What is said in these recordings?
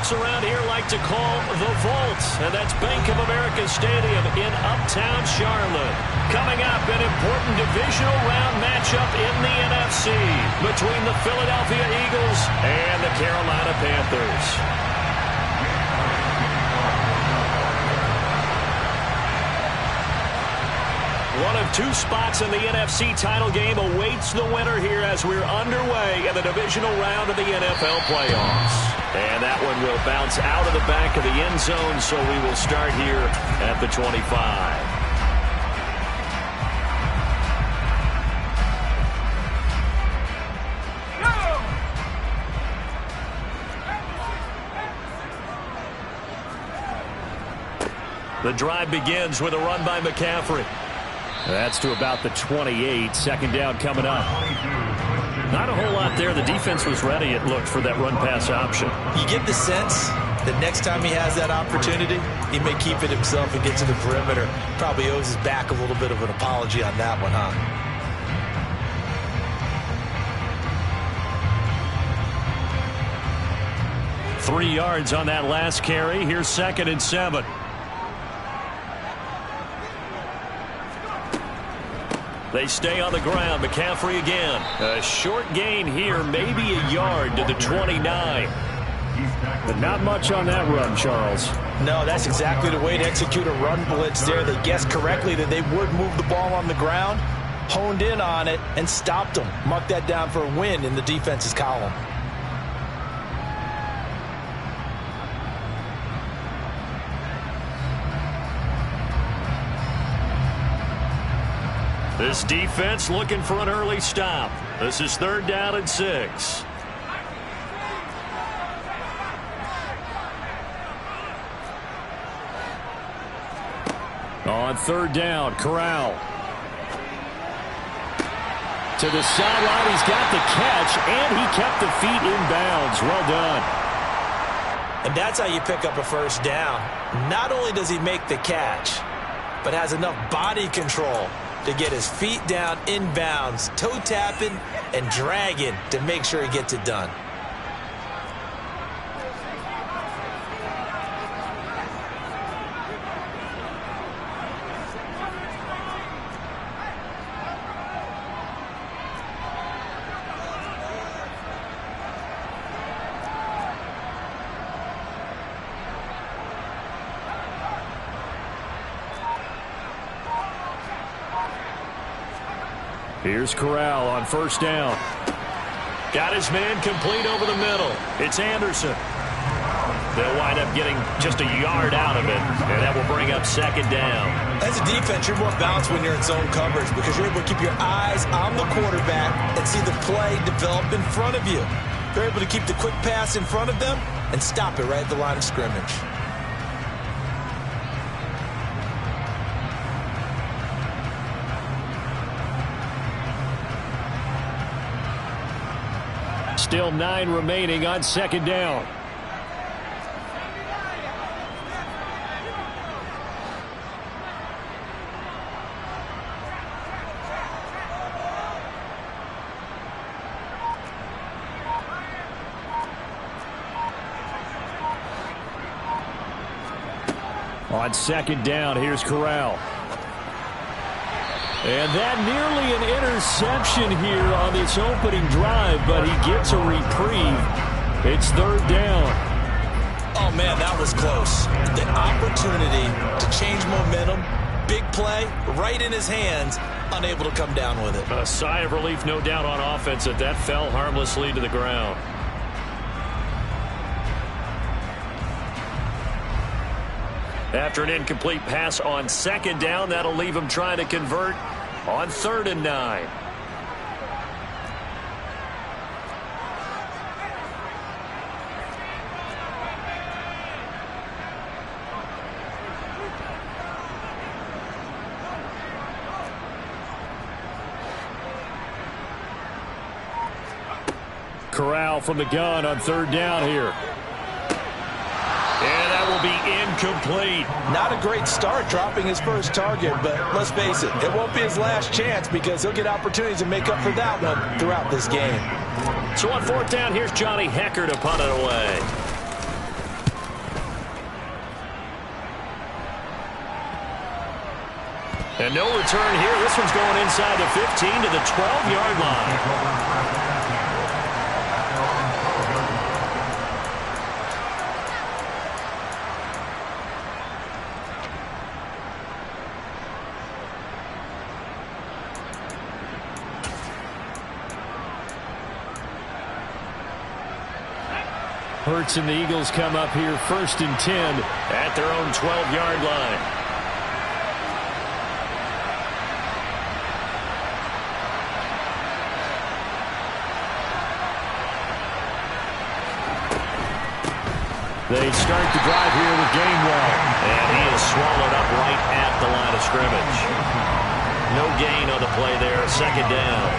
folks around here like to call the Vault, and that's Bank of America Stadium in Uptown Charlotte. Coming up, an important divisional round matchup in the NFC between the Philadelphia Eagles and the Carolina Panthers. One of two spots in the NFC title game awaits the winner here as we're underway in the divisional round of the NFL playoffs. And that one will bounce out of the back of the end zone, so we will start here at the 25. The drive begins with a run by McCaffrey. That's to about the 28. Second down coming up. Not a whole lot there. The defense was ready, it looked, for that run-pass option. You get the sense that next time he has that opportunity, he may keep it himself and get to the perimeter. Probably owes his back a little bit of an apology on that one, huh? Three yards on that last carry. Here's 2nd and 7. They stay on the ground. McCaffrey again. A short gain here, maybe a yard to the 29. But not much on that run, Charles. No, that's exactly the way to execute a run blitz there. They guessed correctly that they would move the ball on the ground, honed in on it, and stopped them. Mark that down for a win in the defense's column. This defense looking for an early stop. This is 3rd down and 6. On 3rd down, Corral. To the sideline, he's got the catch, and he kept the feet in bounds. Well done. And that's how you pick up a first down. Not only does he make the catch, but has enough body control to get his feet down in bounds, toe tapping and dragging to make sure he gets it done. Here's Corral on 1st down. Got his man complete over the middle. It's Anderson. They'll wind up getting just a yard out of it, and that will bring up 2nd down. As a defense, you're more balanced when you're in zone coverage because you're able to keep your eyes on the quarterback and see the play develop in front of you. You're able to keep the quick pass in front of them and stop it right at the line of scrimmage. Still 9 remaining on 2nd down. On 2nd down, here's Corral. And that nearly an interception here on this opening drive, but he gets a reprieve. It's 3rd down. Oh, man, that was close. The opportunity to change momentum, big play, right in his hands, unable to come down with it. A sigh of relief, no doubt, on offense that fell harmlessly to the ground. After an incomplete pass on 2nd down, that'll leave him trying to convert on 3rd and 9. Corral from the gun on 3rd down here. And that will be incomplete. Not a great start dropping his first target, but let's face it, it won't be his last chance because he'll get opportunities to make up for that one throughout this game. So on 4th down, here's Johnny Hekker to punt it away. And no return here. This one's going inside the 15 to the 12-yard line. Hurts and the Eagles come up here 1st and 10 at their own 12-yard line. They start the drive here with Gainwell. And he is swallowed up right at the line of scrimmage. No gain on the play there. 2nd down.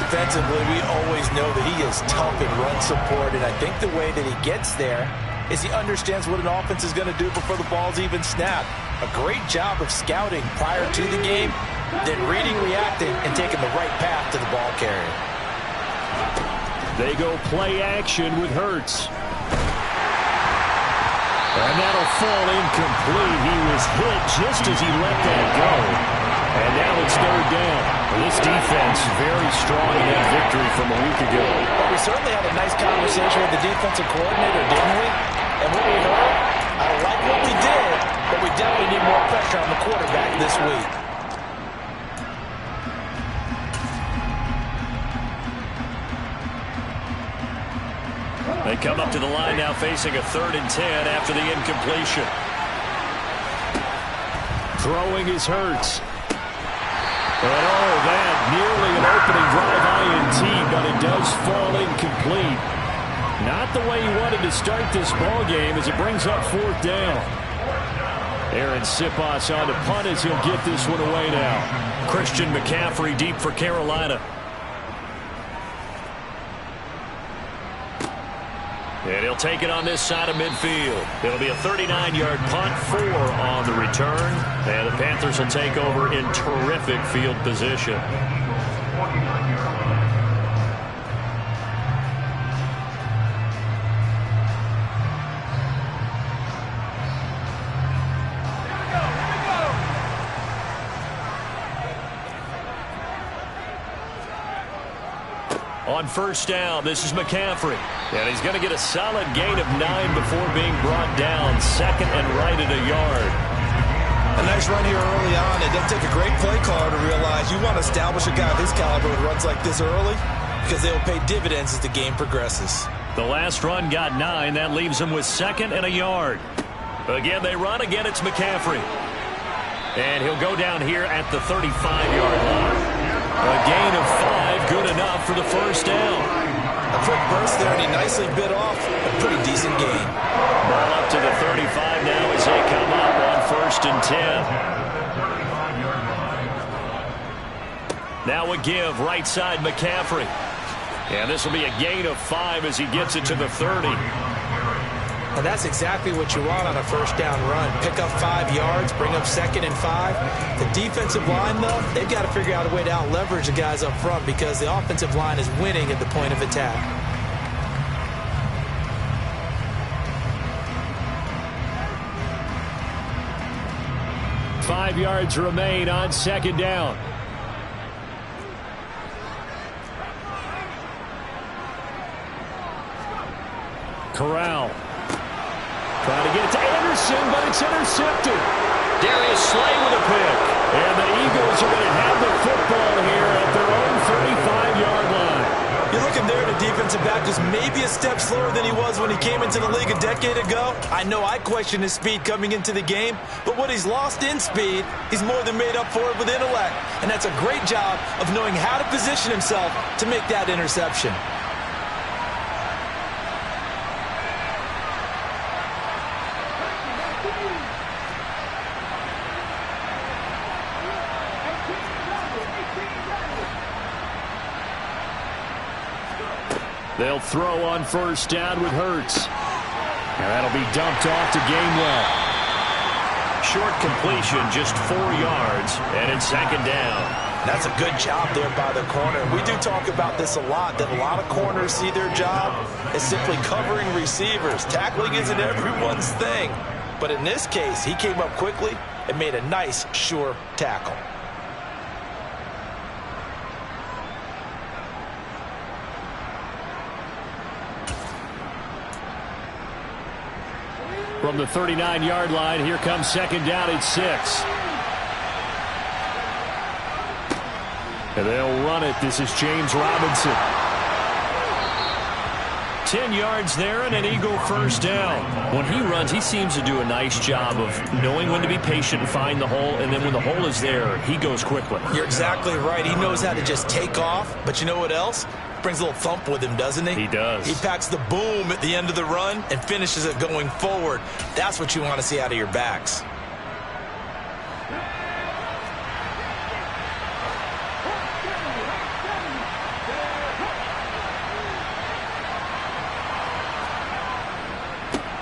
Defensively, we always know that he is tough in run support, and I think the way that he gets there is he understands what an offense is going to do before the ball's even snapped. A great job of scouting prior to the game, then reading, reacting, and taking the right path to the ball carrier. They go play action with Hurts. And that'll fall incomplete. He was hit just as he let that go. And now it's 3rd down. This defense very strong in that victory from a week ago. Well, we certainly had a nice conversation with the defensive coordinator, didn't we? And what we heard, I like what we did, but we definitely need more pressure on the quarterback this week. They come up to the line now facing a 3rd and 10 after the incompletion. Throwing is Hurts. And that nearly an opening drive INT, but it does fall incomplete. Not the way he wanted to start this ball game as it brings up 4th down. Aaron Siposs on to punt as he'll get this one away now. Christian McCaffrey deep for Carolina. And he'll take it on this side of midfield. It'll be a 39-yard punt, 4 on the return. And the Panthers will take over in terrific field position. On 1st down, this is McCaffrey. And he's going to get a solid gain of 9 before being brought down. 2nd and right at a yard. A nice run here early on. It doesn't take a great play caller to realize you want to establish a guy of his caliber with runs like this early because they will pay dividends as the game progresses. The last run got 9. That leaves him with 2nd and a yard. Again, they run. Again, it's McCaffrey. And he'll go down here at the 35-yard line. A gain of 5, good enough for the 1st down. A quick burst there, and he nicely bit off a pretty decent gain. Ball up to the 35 now as they come up on 1st and 10. Now a give, right side McCaffrey. And this will be a gain of 5 as he gets it to the 30. And that's exactly what you want on a 1st down run. Pick up 5 yards, bring up 2nd and 5. The defensive line, though, they've got to figure out a way to out-leverage the guys up front because the offensive line is winning at the point of attack. Five yards remain on 2nd down. Corral. Trying to get it to Anderson, but it's intercepted. Darius Slay with a pick. And the Eagles are going to have the football here at their own 35-yard line. You're looking there, the defensive back was maybe a step slower than he was when he came into the league a decade ago. I know I questioned his speed coming into the game, but what he's lost in speed, he's more than made up for it with intellect. And that's a great job of knowing how to position himself to make that interception. They'll throw on 1st down with Hurts. And that'll be dumped off to Gainwell. Short completion, just 4 yards, and it's 2nd down. That's a good job there by the corner. We do talk about this a lot, that a lot of corners see their job as simply covering receivers. Tackling isn't everyone's thing. But in this case, he came up quickly and made a nice, sure tackle. From the 39-yard line, here comes second down at 6. And they'll run it. This is James Robinson. 10 yards there and an Eagle first down. When he runs, he seems to do a nice job of knowing when to be patient and find the hole, and then when the hole is there, he goes quickly. You're exactly right. He knows how to just take off, but you know what else? Brings a little thump with him, doesn't he? He does. He packs the boom at the end of the run and finishes it going forward. That's what you want to see out of your backs.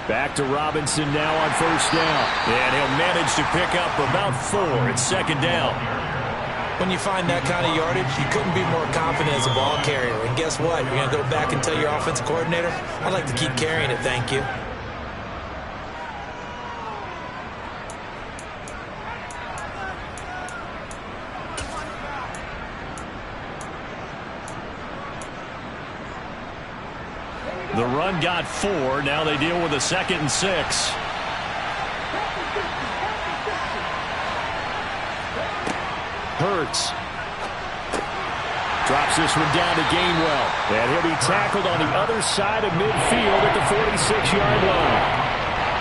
Back to Robinson now on first down. And he'll manage to pick up about 4. It's second down. When you find that kind of yardage, you couldn't be more confident as a ball carrier. And guess what? You're going to go back and tell your offensive coordinator, I'd like to keep carrying it, thank you. The run got 4. Now they deal with a 2nd and 6. Hurts. Drops this one down to Gainwell. And he'll be tackled on the other side of midfield at the 46-yard line.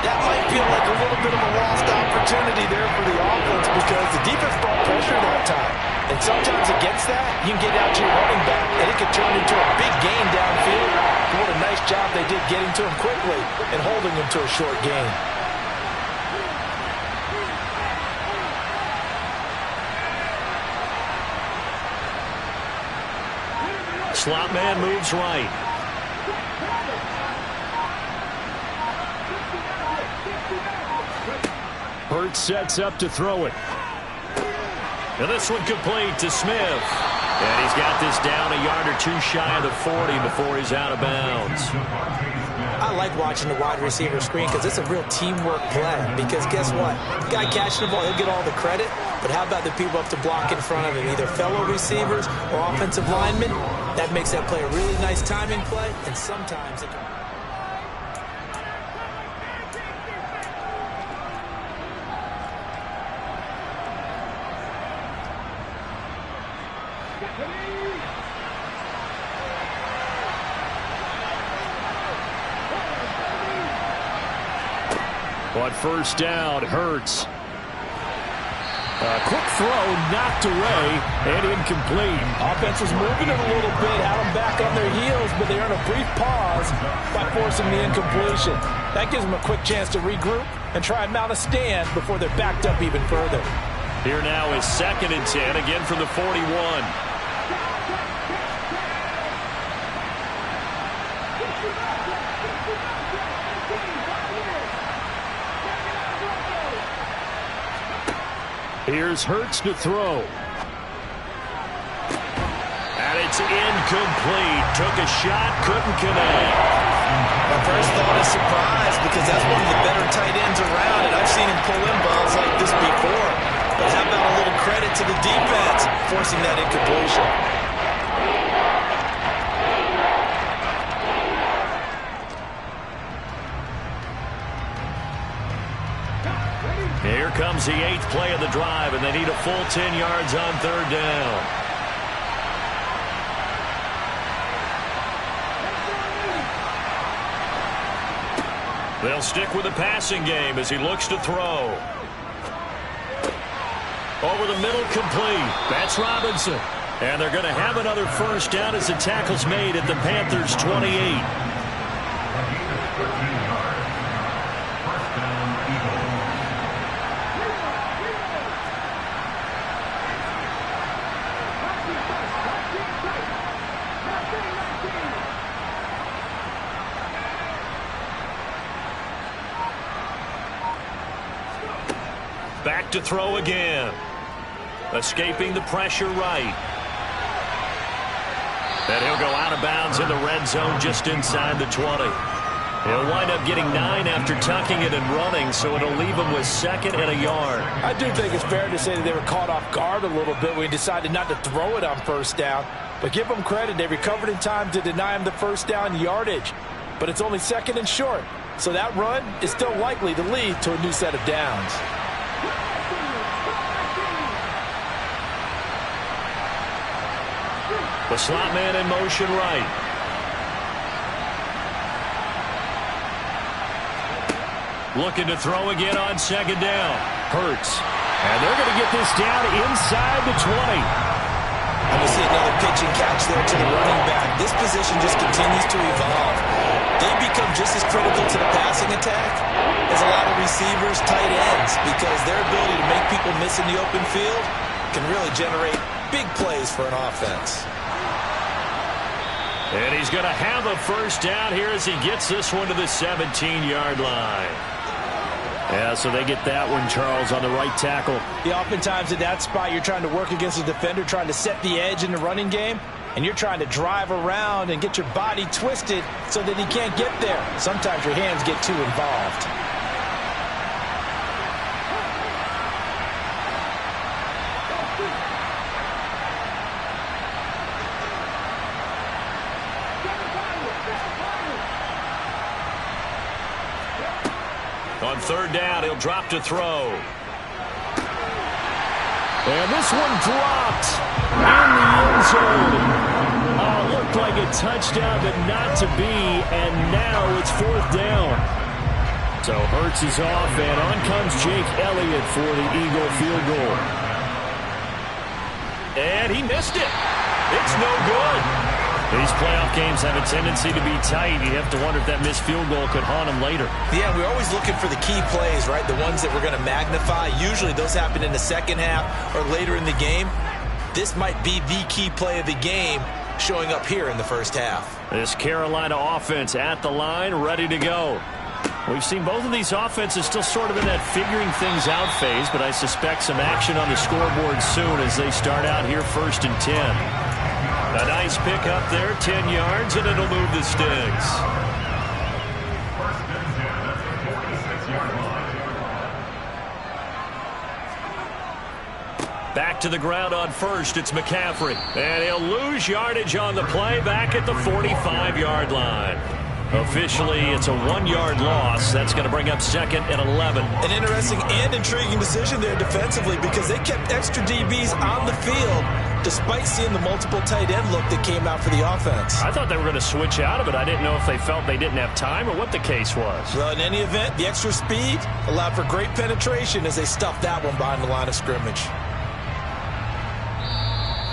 That might feel like a little bit of a lost opportunity there for the offense because the defense brought pressure that time. And sometimes against that, you can get out to your running back, and it could turn into a big gain downfield. What a nice job they did getting to him quickly and holding him to a short gain. Slot man moves right. Hurts sets up to throw it. And this one complete to Smith. And he's got this down a yard or 2 shy of the 40 before he's out of bounds. I like watching the wide receiver screen because it's a real teamwork play. Because guess what? The guy catching the ball, he'll get all the credit. But how about the people up to block in front of him, either fellow receivers or offensive linemen? That makes that play a really nice timing play, and sometimes it can... On first down, Hurts. A quick throw knocked away and incomplete. Offense was moving it a little bit, had them back on their heels, but they earn a brief pause by forcing the incompletion. That gives them a quick chance to regroup and try and mount a stand before they're backed up even further. Here now is 2nd and 10, again from the 41. Here's Hurts to throw. And it's incomplete. Took a shot, couldn't connect. My first thought is surprise because that's one of the better tight ends around, and I've seen him pull in balls like this before. But how about a little credit to the defense forcing that incompletion? Here comes the 8th play of the drive, and they need a full 10 yards on 3rd down. They'll stick with the passing game as he looks to throw. Over the middle, complete. That's Robinson. And they're going to have another first down as the tackle's made at the Panthers' 28. Back to throw again. Escaping the pressure right. And he'll go out of bounds in the red zone just inside the 20. He'll wind up getting 9 after tucking it and running, so it'll leave him with 2nd and a yard. I do think it's fair to say that they were caught off guard a little bit when he decided not to throw it on 1st down. But give them credit, they recovered in time to deny him the 1st down yardage. But it's only 2nd and short, so that run is still likely to lead to a new set of downs. The slot man in motion right. Looking to throw again on 2nd down. Hurts. And they're going to get this down inside the 20. And we see another pitch and catch there to the running back. This position just continues to evolve. They become just as critical to the passing attack as a lot of receivers, tight ends, because their ability to make people miss in the open field can really generate big plays for an offense. And he's going to have a 1st down here as he gets this one to the 17-yard line. Yeah, so they get that one, Charles, on the right tackle. Yeah, oftentimes at that spot, you're trying to work against a defender, trying to set the edge in the running game, and you're trying to drive around and get your body twisted so that he can't get there. Sometimes your hands get too involved. On 3rd down, he'll drop to throw. And this one dropped in the end zone. Looked like a touchdown, but not to be, and now it's 4th down. So Hurts is off, and on comes Jake Elliott for the Eagle field goal. And he missed it. It's no good. These playoff games have a tendency to be tight. You have to wonder if that missed field goal could haunt him later. Yeah, we're always looking for the key plays, right? The ones that we're going to magnify. Usually those happen in the 2nd half or later in the game. This might be the key play of the game showing up here in the 1st half. This Carolina offense at the line, ready to go. We've seen both of these offenses still sort of in that figuring things out phase, but I suspect some action on the scoreboard soon as they start out here 1st and 10. A nice pick up there, 10 yards, and it'll move the sticks. Back to the ground on 1st, it's McCaffrey. And he'll lose yardage on the play back at the 45-yard line. Officially, it's a 1-yard loss. That's going to bring up 2nd and 11. An interesting and intriguing decision there defensively because they kept extra DBs on the field despite seeing the multiple tight end look that came out for the offense. I thought they were going to switch out of it. I didn't know if they felt they didn't have time or what the case was. Well, in any event, the extra speed allowed for great penetration as they stuffed that one behind the line of scrimmage.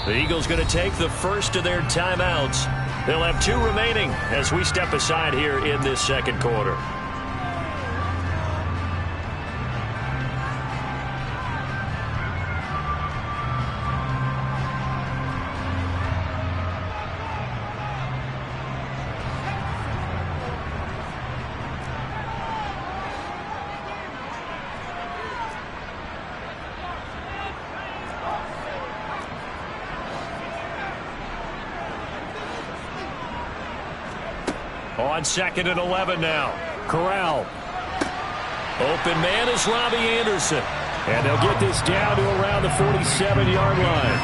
The Eagles going to take the first of their timeouts. They'll have 2 remaining as we step aside here in this 2nd quarter. On 2nd and 11 now. Corral. Open man is Robbie Anderson. And they'll get this down to around the 47-yard line.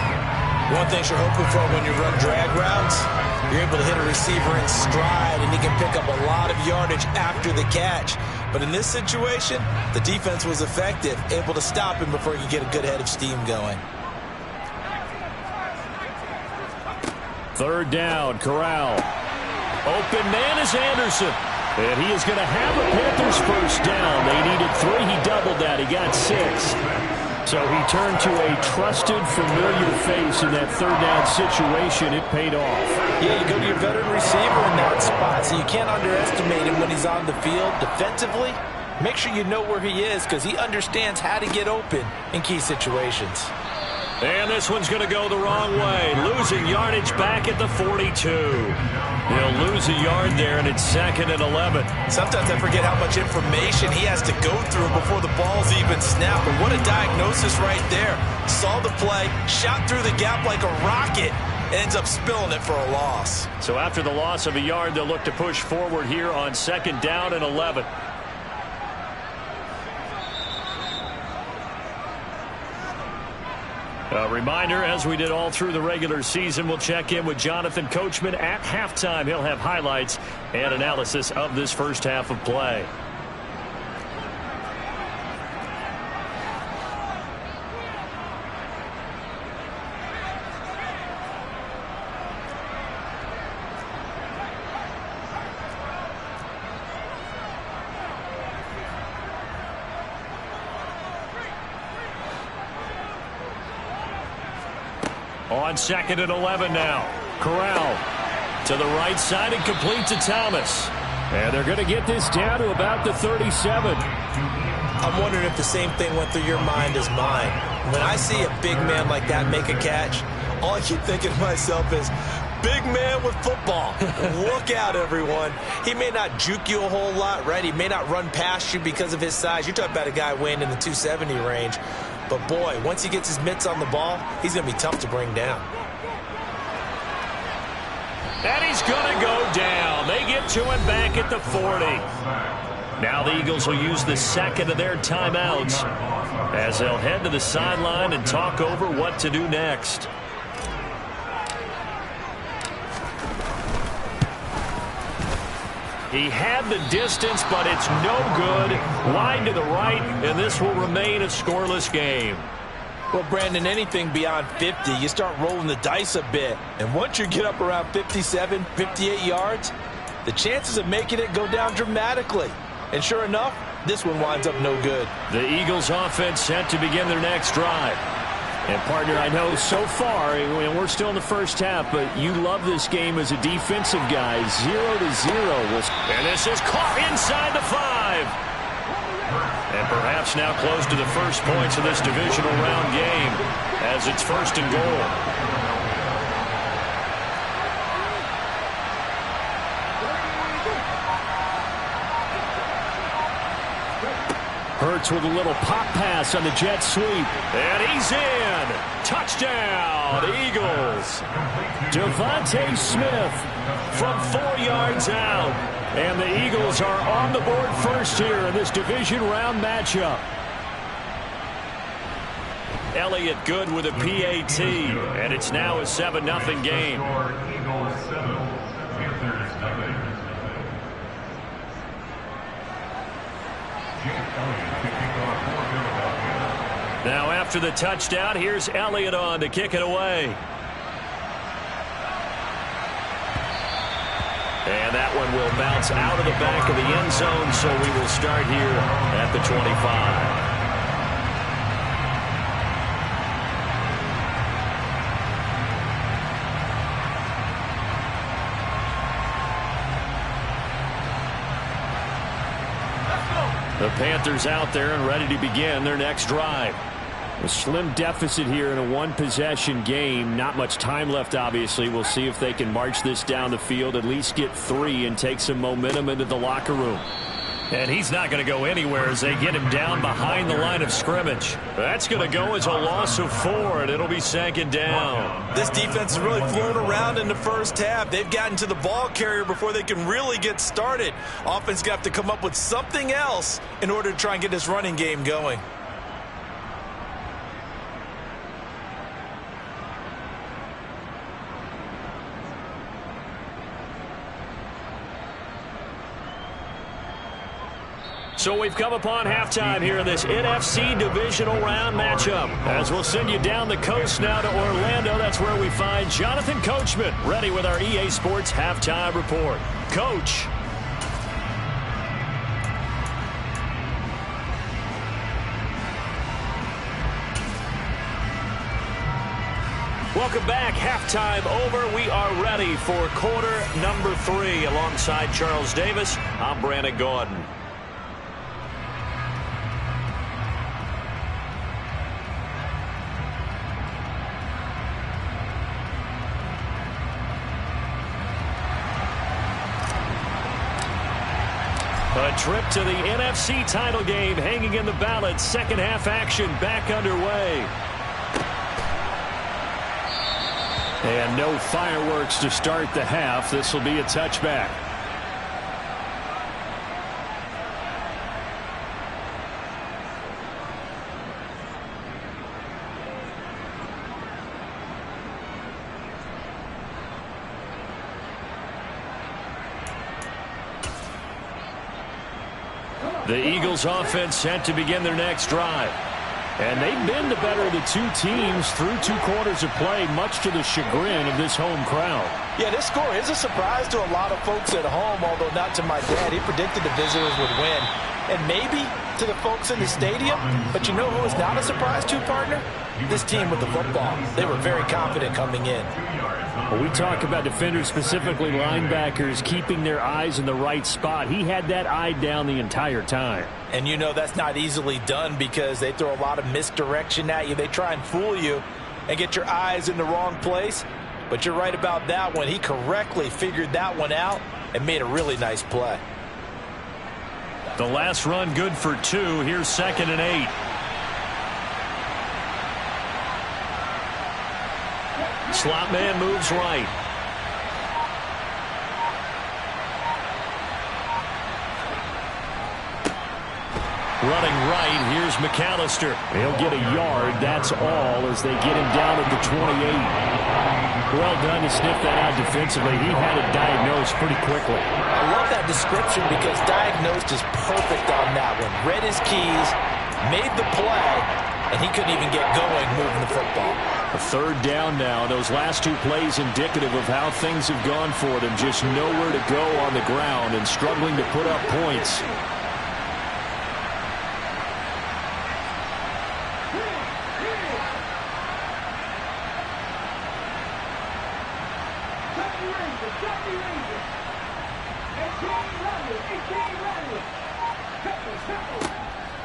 One thing you're hoping for when you run drag routes, you're able to hit a receiver in stride, and he can pick up a lot of yardage after the catch. But in this situation, the defense was effective, able to stop him before he could get a good head of steam going. 3rd down, Corral. Open man is Anderson. And he is going to have a Panthers 1st down. They needed 3. He doubled that. He got 6. So he turned to a trusted, familiar face in that 3rd down situation. It paid off. Yeah, you go to your veteran receiver in that spot, so you can't underestimate him when he's on the field defensively. Make sure you know where he is because he understands how to get open in key situations. And this one's going to go the wrong way. Losing yardage back at the 42. He'll lose a yard there, and it's 2nd and 11. Sometimes I forget how much information he has to go through before the ball's even snapped. But what a diagnosis right there. Saw the play, shot through the gap like a rocket, ends up spilling it for a loss. So after the loss of a yard, they'll look to push forward here on 2nd down and 11. A reminder, as we did all through the regular season, we'll check in with Jonathan Coachman at halftime. He'll have highlights and analysis of this first half of play. On 2nd and 11 now. Corral to the right side and complete to Thomas. And they're going to get this down to about the 37. I'm wondering if the same thing went through your mind as mine. When I see a big man like that make a catch, all I keep thinking to myself is, big man with football. Look out, everyone. He may not juke you a whole lot, right? He may not run past you because of his size. You're talking about a guy weighing in the 270 range. But, boy, once he gets his mitts on the ball, he's going to be tough to bring down. And he's going to go down. They get to him back at the 40. Now the Eagles will use the second of their timeouts as they'll head to the sideline and talk over what to do next. He had the distance, but it's no good. Wide to the right, and this will remain a scoreless game. Well, Brandon, anything beyond 50, you start rolling the dice a bit. And once you get up around 57, 58 yards, the chances of making it go down dramatically. And sure enough, this one winds up no good. The Eagles offense set to begin their next drive. And, partner, I know so far, and we're still in the first half, but you love this game as a defensive guy. 0-0. And this is caught inside the 5. And perhaps now close to the first points of this divisional round game as it's 1st and goal. Hurts with a little pop pass on the jet sweep. And he's in. Touchdown, Eagles. Devontae Smith from 4 yards out. And the Eagles are on the board first here in this division round matchup. Elliott good with a PAT. And it's now a 7-0 game. Now after the touchdown, here's Elliott on to kick it away. And that one will bounce out of the back of the end zone, so we will start here at the 25. The Panthers out there and ready to begin their next drive. A slim deficit here in a one-possession game. Not much time left, obviously. We'll see if they can march this down the field, at least get 3 and take some momentum into the locker room. And he's not going to go anywhere as they get him down behind the line of scrimmage. That's going to go as a loss of 4, and it'll be 2nd down. This defense has really flown around in the first half. They've gotten to the ball carrier before they can really get started. Offense got to have to come up with something else in order to try and get this running game going. So we've come upon halftime here in this NFC divisional round matchup. As we'll send you down the coast now to Orlando, that's where we find Jonathan Coachman, ready with our EA Sports halftime report. Coach. Welcome back. Halftime over. We are ready for quarter number 3. Alongside Charles Davis, I'm Brandon Gordon. A trip to the NFC title game hanging in the balance. Second half action back underway. And no fireworks to start the half. This will be a touchback. The Eagles offense set to begin their next drive. And they've been the better of the two teams through 2 quarters of play, much to the chagrin of this home crowd. Yeah, this score is a surprise to a lot of folks at home, although not to my dad. He predicted the visitors would win. And maybe to the folks in the stadium. But you know who is not a surprise to, partner? This team with the football. They were very confident coming in. Well, we talk about defenders, specifically linebackers, keeping their eyes in the right spot. He had that eye down the entire time. And you know that's not easily done because they throw a lot of misdirection at you. They try and fool you and get your eyes in the wrong place. But you're right about that one. He correctly figured that one out and made a really nice play. The last run good for 2. Here's 2nd and 8. Slot man moves right. Running right, here's McAllister. He'll get a yard, that's all, as they get him down at the 28. Well done to sniff that out defensively. He had it diagnosed pretty quickly. I love that description because diagnosed is perfect on that one. Read his keys, made the play, and he couldn't even get going moving the football. A 3rd down now. Those last 2 plays indicative of how things have gone for them. Just nowhere to go on the ground and struggling to put up points.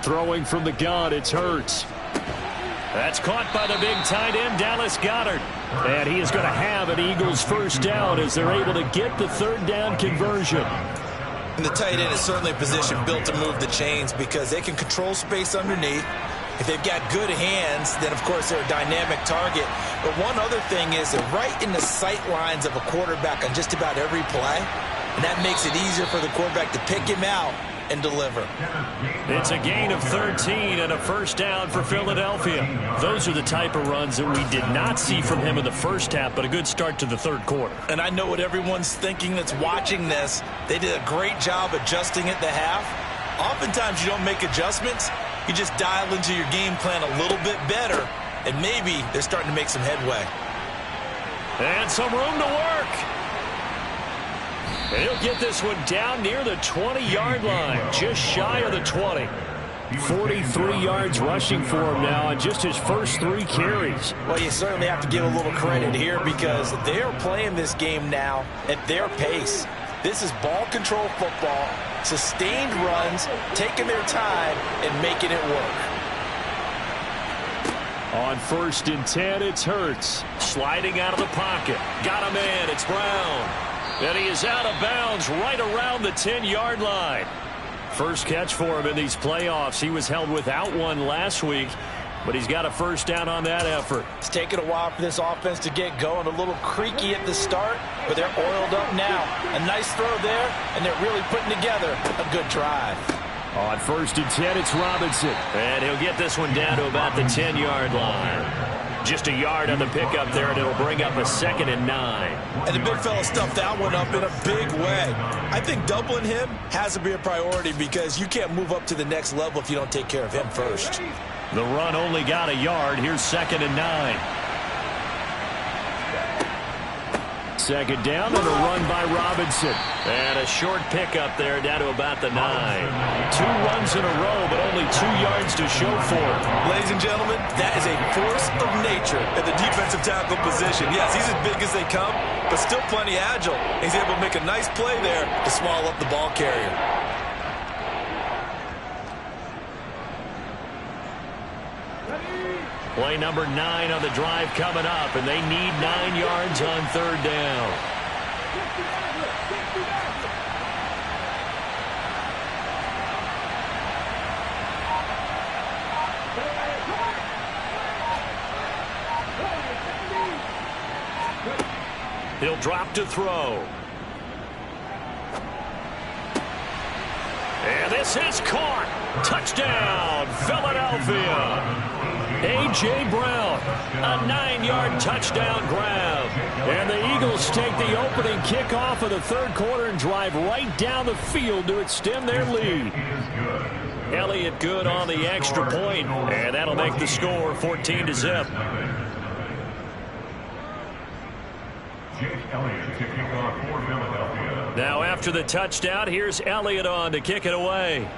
Throwing from the gun, it's Hurts. That's caught by the big tight end, Dallas Goedert. And he is going to have an Eagles 1st down as they're able to get the 3rd down conversion. And the tight end is certainly a position built to move the chains because they can control space underneath. If they've got good hands, then, of course, they're a dynamic target. But one other thing is they're right in the sight lines of a quarterback on just about every play. And that makes it easier for the quarterback to pick him out and deliver. It's a gain of 13 and a 1st down for Philadelphia. Those are the type of runs that we did not see from him in the 1st half, but a good start to the 3rd quarter. And I know what everyone's thinking that's watching this. They did a great job adjusting at the half. Oftentimes you don't make adjustments. You just dial into your game plan a little bit better, and maybe they're starting to make some headway. And some room to work. And he'll get this one down near the 20-yard line, just shy of the 20. 43 yards rushing for him now on just his first 3 carries. Well, you certainly have to give a little credit here because they're playing this game now at their pace. This is ball control football, sustained runs, taking their time and making it work. On 1st and 10, it's Hurts. Sliding out of the pocket. Got a man, it's Brown. And he is out of bounds right around the 10-yard line. First catch for him in these playoffs. He was held without one last week, but he's got a 1st down on that effort. It's taken a while for this offense to get going. A little creaky at the start, but they're oiled up now. A nice throw there, and they're really putting together a good drive. On 1st and 10, it's Robinson. And he'll get this one down to about the 10-yard line. Just a yard on the pickup there, and it'll bring up a 2nd and 9. And the big fella stuffed that one up in a big way. I think doubling him has to be a priority because you can't move up to the next level if you don't take care of him first. The run only got a yard. Here's 2nd and 9. 2nd down and a run by Robinson. And a short pickup there down to about the 9. 2 runs in a row, but only 2 yards to show for it. Ladies and gentlemen, that is a force of nature at the defensive tackle position. Yes, he's as big as they come, but still plenty agile. He's able to make a nice play there to swallow up the ball carrier. Play number 9 on the drive coming up, and they need 9 yards on 3rd down. He'll drop to throw. And this is caught. Touchdown, Philadelphia. A.J. Brown, a 9-yard touchdown grab. And the Eagles take the opening kickoff of the third quarter and drive right down the field to extend their lead. Elliott good on the extra point, and that'll make the score 14-0. Now after the touchdown, here's Elliott on to kick it away.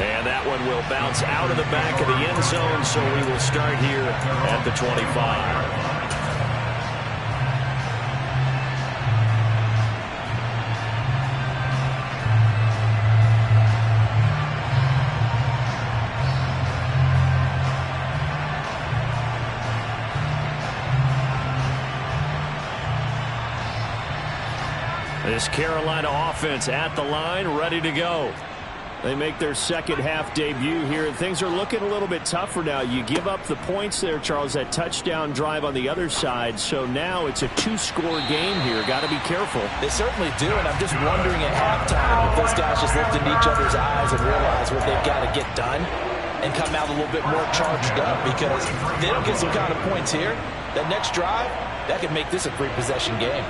And that one will bounce out of the back of the end zone, so we will start here at the 25. This Carolina offense at the line, ready to go. They make their second half debut here, and things are looking a little bit tougher now. You give up the points there, Charles, that touchdown drive on the other side. So now it's a 2-score game here. Got to be careful. They certainly do, and I'm just wondering at halftime if those guys just looked into each other's eyes and realize what they've got to get done and come out a little bit more charged up, because if they don't get some kind of points here, that next drive, that could make this a 3-possession game.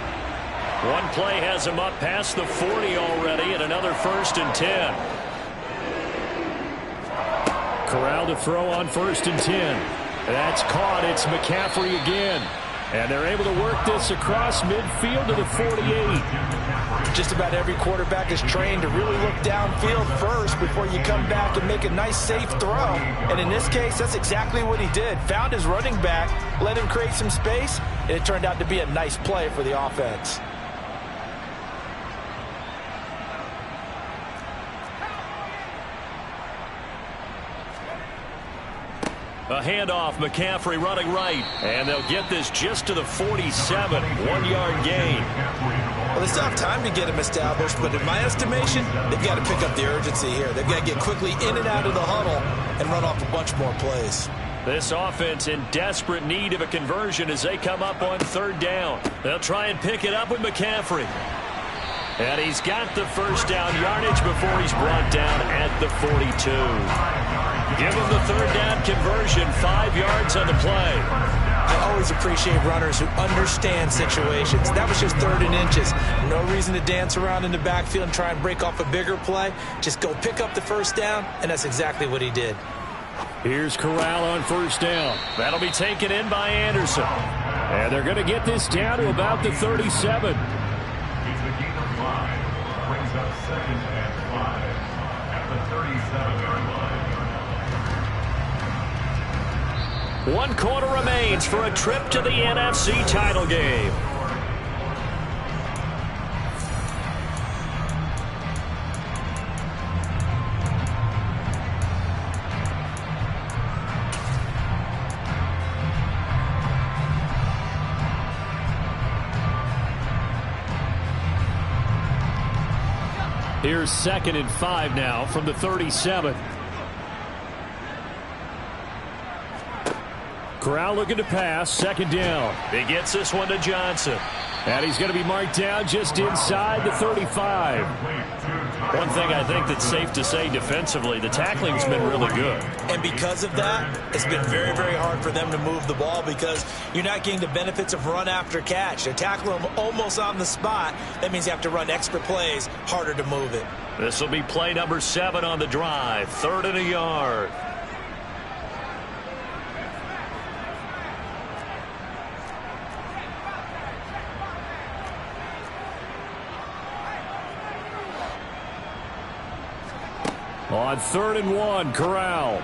One play has him up past the 40 already, and another 1st and 10. Corral to throw on 1st and 10. That's caught. It's McCaffrey again. And they're able to work this across midfield to the 48. Just about every quarterback is trained to really look downfield first before you come back and make a nice, safe throw. And in this case, that's exactly what he did. Found his running back, let him create some space, and it turned out to be a nice play for the offense. A handoff, McCaffrey running right, and they'll get this just to the 47, 1-yard gain. Well, they still have time to get him established, but in my estimation, they've got to pick up the urgency here. They've got to get quickly in and out of the huddle and run off a bunch more plays. This offense in desperate need of a conversion as they come up on 3rd down. They'll try and pick it up with McCaffrey. And he's got the first down yardage before he's brought down at the 42. Give him the 3rd down conversion, 5 yards on the play. I always appreciate runners who understand situations. That was just 3rd and inches. No reason to dance around in the backfield and try and break off a bigger play. Just go pick up the 1st down, and that's exactly what he did. Here's Corral on 1st down. That'll be taken in by Anderson. And they're going to get this down to about the 37. Brings up 2nd and 5 at the 37-yard line. 1 quarter remains for a trip to the NFC title game. Here's 2nd and 5 now from the 37. Corral looking to pass, 2nd down. He gets this one to Johnson. And he's going to be marked down just inside the 35. One thing I think that's safe to say defensively, the tackling's been really good. And because of that, it's been very, very hard for them to move the ball because you're not getting the benefits of run after catch. They tackle them almost on the spot. That means you have to run extra plays, harder to move it. This will be play number 7 on the drive, 3rd and a yard. On 3rd and 1, Corral.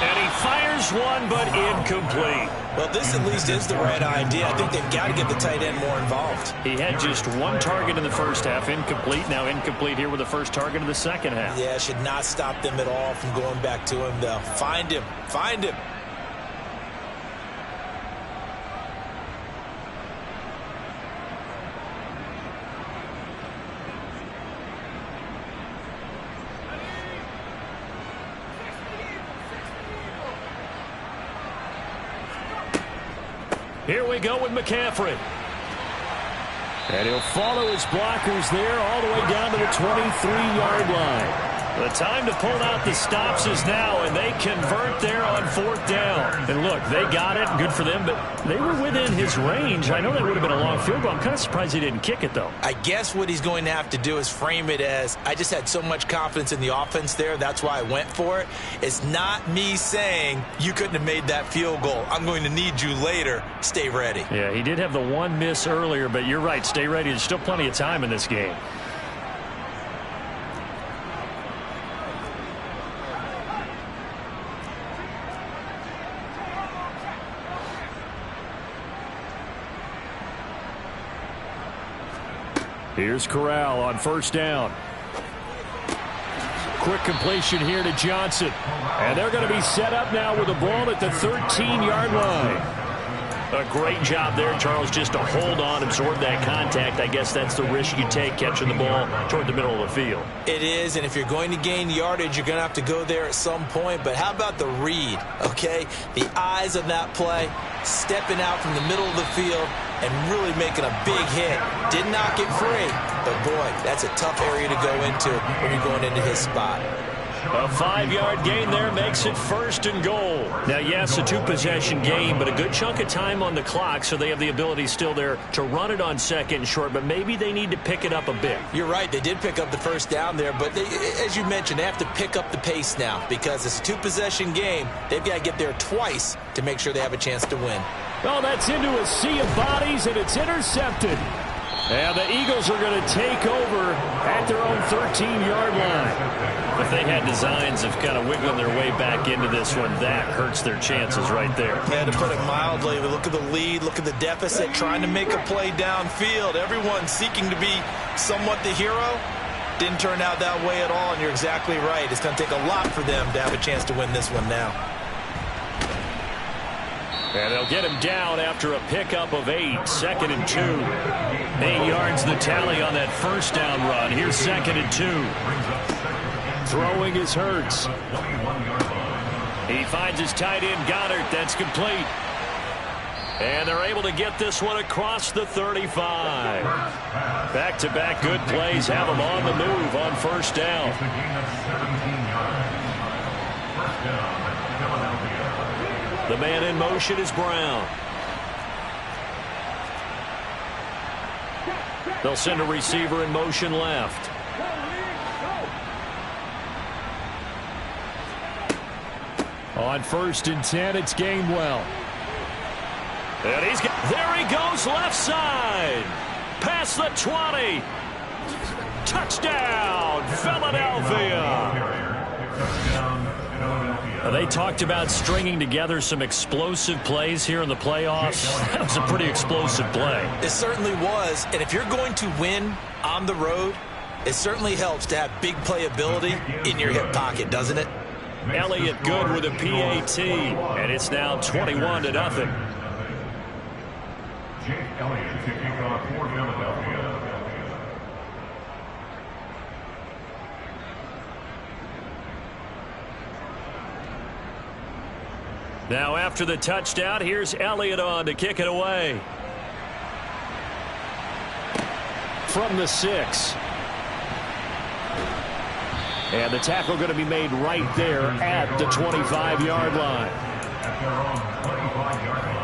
And he fires one, but incomplete. Well, this at least is the right idea. I think they've got to get the tight end more involved. He had just 1 target in the first half, incomplete. Now incomplete here with the first target of the second half. Yeah, should not stop them at all from going back to him, though. Find him. Find him. Here we go with McCaffrey. And he'll follow his blockers there all the way down to the 23-yard line. The time to pull out the stops is now, and they convert there on 4th down. And look, they got it. Good for them, but they were within his range. I know that would have been a long field goal. I'm kind of surprised he didn't kick it, though. I guess what he's going to have to do is frame it as, I just had so much confidence in the offense there, that's why I went for it. It's not me saying you couldn't have made that field goal. I'm going to need you later. Stay ready. Yeah, he did have the one miss earlier, but you're right. Stay ready. There's still plenty of time in this game. Here's Corral on 1st down. Quick completion here to Johnson. And they're going to be set up now with the ball at the 13-yard line. A great job there, Charles, just to hold on, absorb that contact. I guess that's the risk you take catching the ball toward the middle of the field. It is, and if you're going to gain yardage, you're going to have to go there at some point. But how about the read, okay? The eyes of that play, stepping out from the middle of the field and really making a big hit. Did not get free, but boy, that's a tough area to go into when you're going into his spot. A 5-yard gain there makes it 1st and goal. Now, yes, a 2-possession game, but a good chunk of time on the clock, so they have the ability still there to run it on 2nd and short, but maybe they need to pick it up a bit. You're right. They did pick up the 1st down there, but they, as you mentioned, they have to pick up the pace now because it's a 2-possession game. They've got to get there twice to make sure they have a chance to win. Well, that's into a sea of bodies, and it's intercepted. And the Eagles are going to take over at their own 13-yard line. If they had designs of kind of wiggling their way back into this one, that hurts their chances right there. Yeah, to put it mildly, look at the lead, look at the deficit, trying to make a play downfield. Everyone seeking to be somewhat the hero. Didn't turn out that way at all, and you're exactly right. It's going to take a lot for them to have a chance to win this one now. And they'll get him down after a pickup of 8, 2nd and 2. 8 yards the tally on that 1st down run. Here's 2nd and 2. Throwing is Hurts. He finds his tight end, Goddard. That's complete. And they're able to get this one across the 35. Back-to-back good plays have them on the move on 1st down. The man in motion is Brown. They'll send a receiver in motion left. On 1st and 10, it's Gainwell. And there he goes left side. Past the 20. Touchdown, Philadelphia. They talked about stringing together some explosive plays here in the playoffs. That was a pretty explosive play. It certainly was. And if you're going to win on the road, it certainly helps to have big playability in your hip pocket, doesn't it? Elliott good with a PAT, and it's now 21-0. Jake Elliott kicking off for Philadelphia. Now after the touchdown, here's Elliott on to kick it away. From the 6. And the tackle going to be made right there at the 25-yard line. At their own 25-yard line.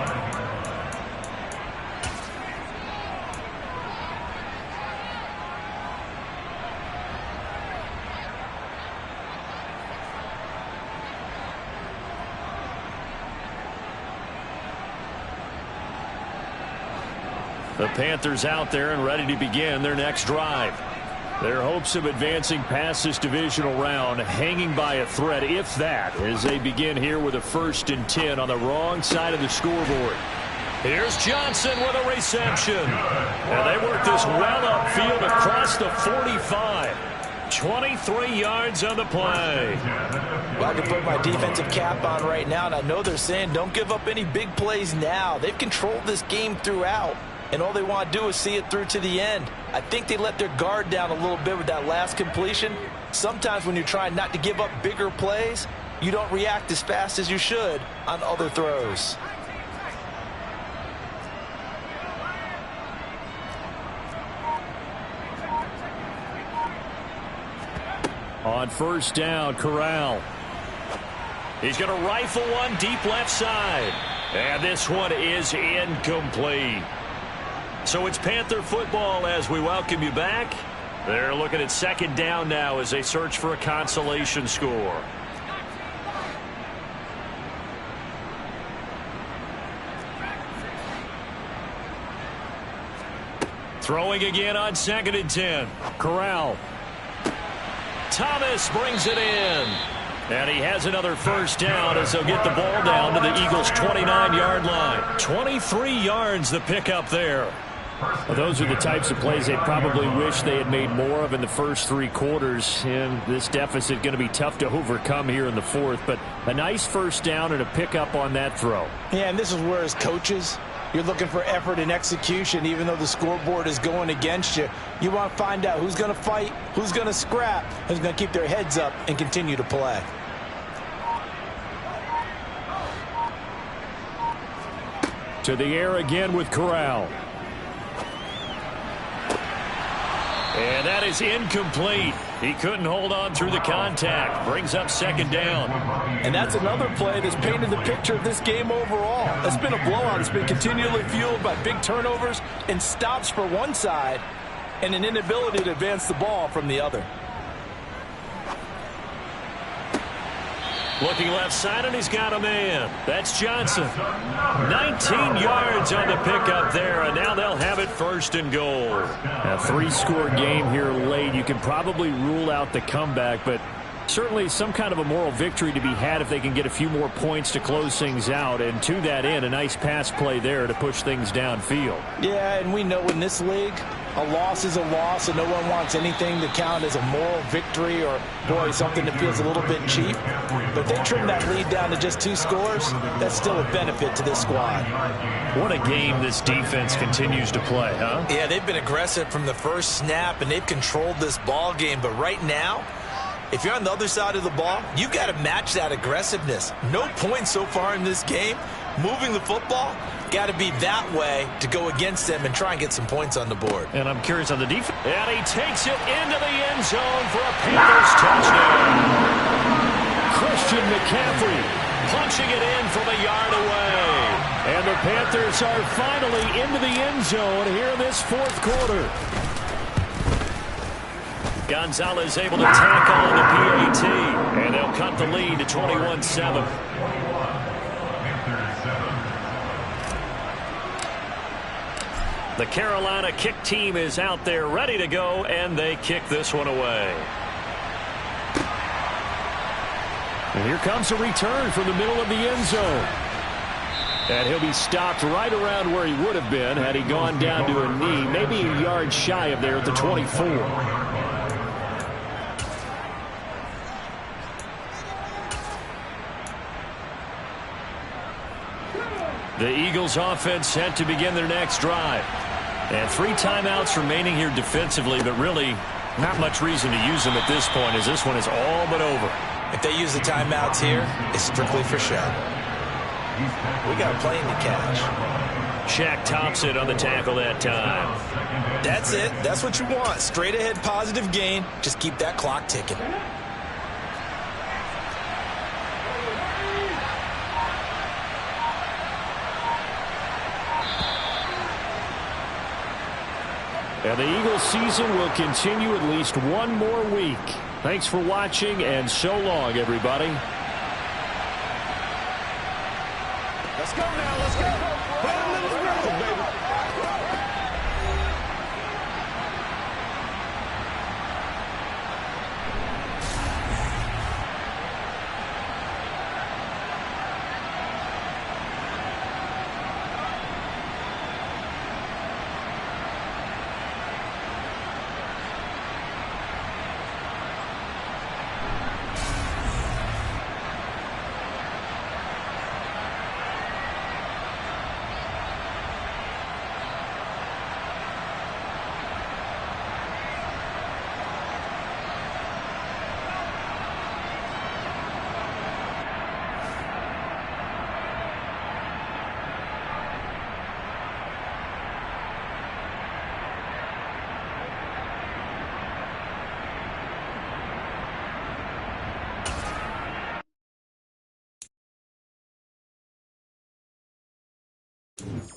The Panthers out there and ready to begin their next drive. Their hopes of advancing past this divisional round hanging by a thread, if that, as they begin here with a 1st and 10 on the wrong side of the scoreboard. Here's Johnson with a reception. And they work this well upfield across the 45. 23 yards on the play. Well, I can put my defensive cap on right now, and I know they're saying don't give up any big plays now. They've controlled this game throughout, and all they want to do is see it through to the end. I think they let their guard down a little bit with that last completion. Sometimes when you're trying not to give up bigger plays, you don't react as fast as you should on other throws. On first down, Corral. He's going to rifle one deep left side. And this one is incomplete. So it's Panther football as we welcome you back. They're looking at second down now as they search for a consolation score. Throwing again on 2nd and 10. Corral. Thomas brings it in. And he has another first down as they'll get the ball down to the Eagles' 29-yard line. 23 yards the pickup there. Well, those are the types of plays they probably wish they had made more of in the first 3 quarters. And this deficit going to be tough to overcome here in the 4th. But a nice first down and a pickup on that throw. Yeah, and this is where as coaches, you're looking for effort and execution. Even though the scoreboard is going against you, you want to find out who's going to fight, who's going to scrap, who's going to keep their heads up and continue to play. To the air again with Corral. And that is incomplete. He couldn't hold on through the contact. Brings up second down. And that's another play that's painted the picture of this game overall. It's been a blowout. It's been continually fueled by big turnovers and stops for one side and an inability to advance the ball from the other. Looking left side, and he's got a man. That's Johnson. 19 yards on the pickup there, and now they'll have it 1st and goal. A 3-score game here late. You can probably rule out the comeback, but certainly some kind of a moral victory to be had if they can get a few more points to close things out. And to that end, a nice pass play there to push things downfield. Yeah, and we know in this league, a loss is a loss, and no one wants anything to count as a moral victory or, boy, something that feels a little bit cheap. But they trim that lead down to just 2 scores. That's still a benefit to this squad. What a game this defense continues to play, huh? Yeah, they've been aggressive from the first snap, and they've controlled this ball game. But right now, if you're on the other side of the ball, you've got to match that aggressiveness. No points so far in this game. Moving the football, got to be that way to go against them and try and get some points on the board. And I'm curious on the defense. And he takes it into the end zone for a Panthers touchdown. Christian McCaffrey Punching it in from a yard away. And the Panthers are finally into the end zone here in this 4th quarter. Gonzalez able to tackle on the PAT. And they'll cut the lead to 21-7. The Carolina kick team is out there ready to go, and they kick this one away. And here comes a return from the middle of the end zone. And he'll be stopped right around where he would have been had he gone down to a knee, maybe a yard shy of there at the 24. The Eagles offense set to begin their next drive. And 3 timeouts remaining here defensively, but really not much reason to use them at this point as this one is all but over. If they use the timeouts here, it's strictly for show. We got a plane to catch. Shaq Thompson on the tackle that time. That's it. That's what you want. Straight ahead positive gain. Just keep that clock ticking. And the Eagles season will continue at least one more week. Thanks for watching, and so long, everybody. Let's go now. Let's go. Put a little sprinkle, baby. 5.